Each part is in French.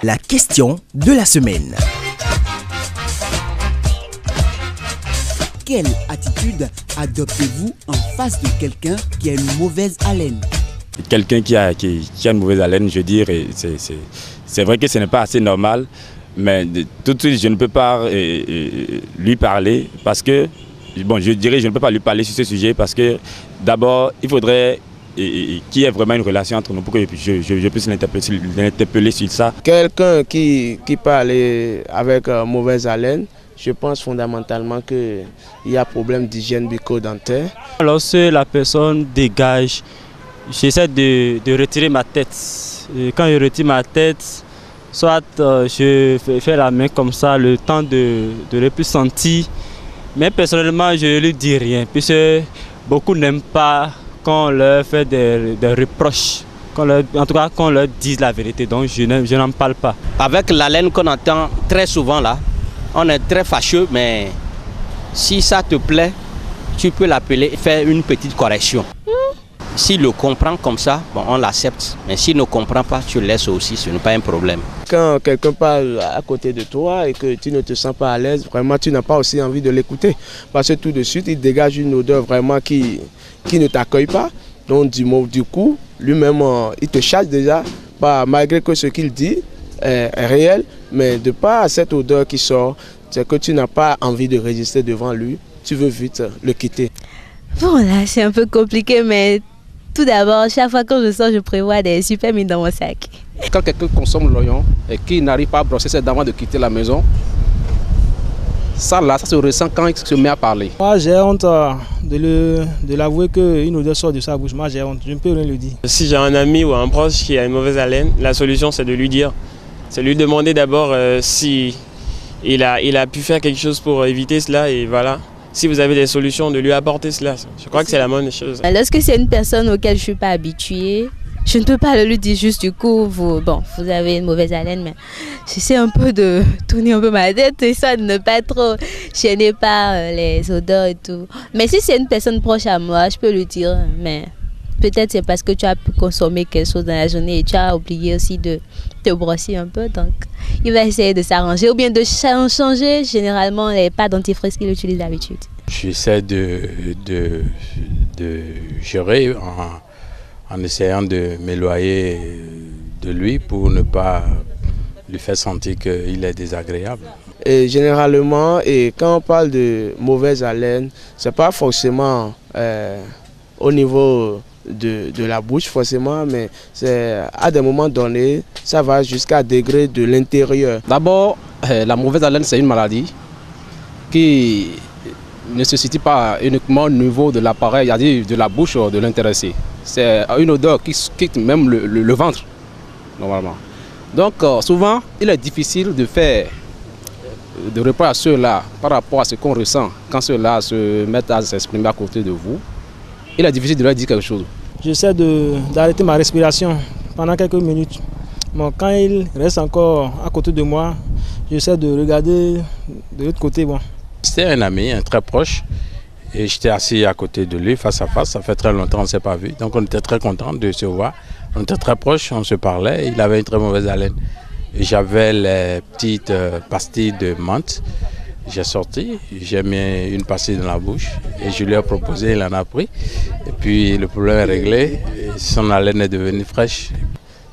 La question de la semaine. Quelle attitude adoptez-vous en face de quelqu'un qui a une mauvaise haleine? Quelqu'un qui a une mauvaise haleine, je dirais, c'est vrai que ce n'est pas assez normal, mais tout de suite, je ne peux pas lui parler parce que, bon, je dirais, je ne peux pas lui parler sur ce sujet parce que, d'abord, il faudrait qu'il y ait vraiment une relation entre nous pour que je puisse l'interpeller sur ça. Quelqu'un qui parle avec mauvaise haleine, je pense fondamentalement qu'il y a problème d'hygiène bucco-dentaire. Lorsque la personne dégage, j'essaie de retirer ma tête. Et quand je retire ma tête, soit je fais la main comme ça, le temps de le plus sentir. Mais personnellement, je ne lui dis rien, puisque beaucoup n'aiment pas quand on leur fait des reproches. En tout cas, qu'on leur dise la vérité. Donc, je n'en parle pas. Avec l'haleine qu'on entend très souvent là, on est très fâcheux, mais si ça te plaît, tu peux l'appeler et faire une petite correction. S'il le comprend comme ça, bon, on l'accepte. Mais s'il ne comprend pas, tu le laisses aussi, ce n'est pas un problème. Quand quelqu'un parle à côté de toi et que tu ne te sens pas à l'aise, vraiment tu n'as pas aussi envie de l'écouter. Parce que tout de suite, il dégage une odeur vraiment qui ne t'accueille pas. Donc du coup, lui-même, il te chasse déjà, malgré que ce qu'il dit est réel. Mais de par cette odeur qui sort, c'est que tu n'as pas envie de résister devant lui. Tu veux vite le quitter. Bon, là, c'est un peu compliqué, mais tout d'abord, chaque fois que je sors, je prévois des super mines dans mon sac. Quand quelqu'un consomme l'oignon et qu'il n'arrive pas à brosser ses dents avant de quitter la maison, ça se ressent quand il se met à parler. Moi, j'ai honte de l'avouer qu'une odeur sort de sa bouche. Moi, j'ai honte, je ne peux rien lui dire. Si j'ai un ami ou un proche qui a une mauvaise haleine, la solution, c'est de lui dire. C'est lui demander d'abord si il a pu faire quelque chose pour éviter cela et voilà. Si vous avez des solutions, de lui apporter cela. Je crois que c'est la bonne chose. Lorsque c'est une personne auquel je ne suis pas habituée, je ne peux pas le lui dire juste du coup, vous avez une mauvaise haleine, mais j'essaie un peu de tourner un peu ma tête et ça, de ne pas trop gêner par les odeurs et tout. Mais si c'est une personne proche à moi, je peux lui dire, mais peut-être c'est parce que tu as pu consommer quelque chose dans la journée et tu as oublié aussi de te brosser un peu. Donc, il va essayer de s'arranger ou bien de changer généralement les pâtes dentifrice qu'il utilise d'habitude. J'essaie de gérer en essayant de m'éloigner de lui pour ne pas lui faire sentir qu'il est désagréable. Et généralement, quand on parle de mauvaise haleine, ce n'est pas forcément au niveau de la bouche forcément, mais à des moments donnés, ça va jusqu'à degré de l'intérieur. D'abord, la mauvaise haleine, c'est une maladie qui ne se situe pas uniquement au niveau de l'appareil, c'est-à-dire de la bouche de l'intéressé. C'est une odeur qui quitte même le ventre, normalement. Donc, souvent, il est difficile de faire de repas à ceux-là par rapport à ce qu'on ressent quand ceux-là se mettent à s'exprimer à côté de vous. Il est difficile de leur dire quelque chose. J'essaie d'arrêter ma respiration pendant quelques minutes. Bon, quand il reste encore à côté de moi, j'essaie de regarder de l'autre côté. Bon. C'était un ami, un très proche, et j'étais assis à côté de lui, face à face. Ça fait très longtemps qu'on ne s'est pas vu, donc on était très contents de se voir. On était très proches, on se parlait, il avait une très mauvaise haleine. J'avais les petites pastilles de menthe. J'ai sorti, j'ai mis une pastille dans la bouche et je lui ai proposé, il en a pris. Et puis le problème est réglé, son haleine est devenue fraîche.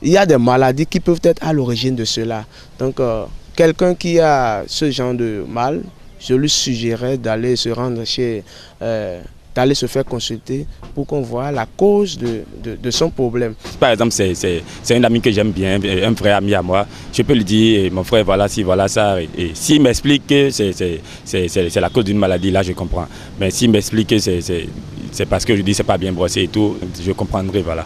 Il y a des maladies qui peuvent être à l'origine de cela. Donc quelqu'un qui a ce genre de mal, je lui suggérerais d'aller se rendre d'aller se faire consulter pour qu'on voit la cause de son problème. Par exemple, c'est un ami que j'aime bien, un vrai ami à moi. Je peux lui dire, mon frère, voilà ci, voilà ça. Et s'il m'explique que c'est la cause d'une maladie, là je comprends. Mais s'il m'explique que c'est parce que je dis c'est pas bien brossé et tout, je comprendrai, voilà.